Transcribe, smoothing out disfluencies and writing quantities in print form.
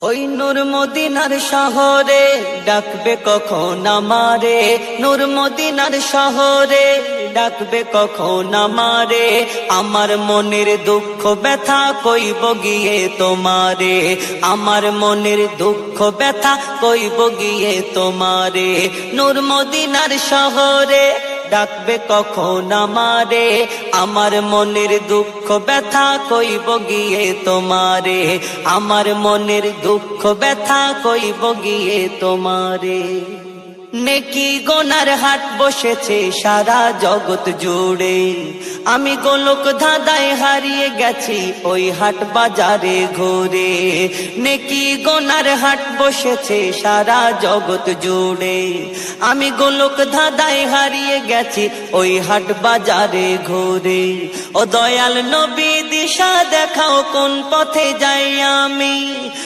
ওই নূর মদিনার শহরে ডাকবে কখন আমারে, নূর মদিনার শহরে ডাকবে কখন আমারে। আমার মনের দুঃখ ব্যথা কইব গিয়ে তোমারে, আমার মনের দুঃখ ব্যথা কইব গিয়ে তোমারে। নূর মদিনার শহরে ডাকবে কখন আমারে, আমার মনের দুঃখ ব্যথা কইব গিয়ে তোমারে, আমার মনের দুঃখ ব্যথা কইব গিয়ে তোমারে। নেকি গোনার হাট বসেছে সারা জগৎ জুড়ে, আমি গোলক ধাঁধায় হারিয়ে গেছি ওই হাট বাজারে ঘুরে। নেকি গোনার হাট বসেছে সারা জগৎ জুড়ে, আমি গোলক ধাঁধায় হারিয়ে গেছি ওই হাট বাজারে ঘুরে। ও দয়াল নবী দিশা দেখাও কোন পথে যাই আমি,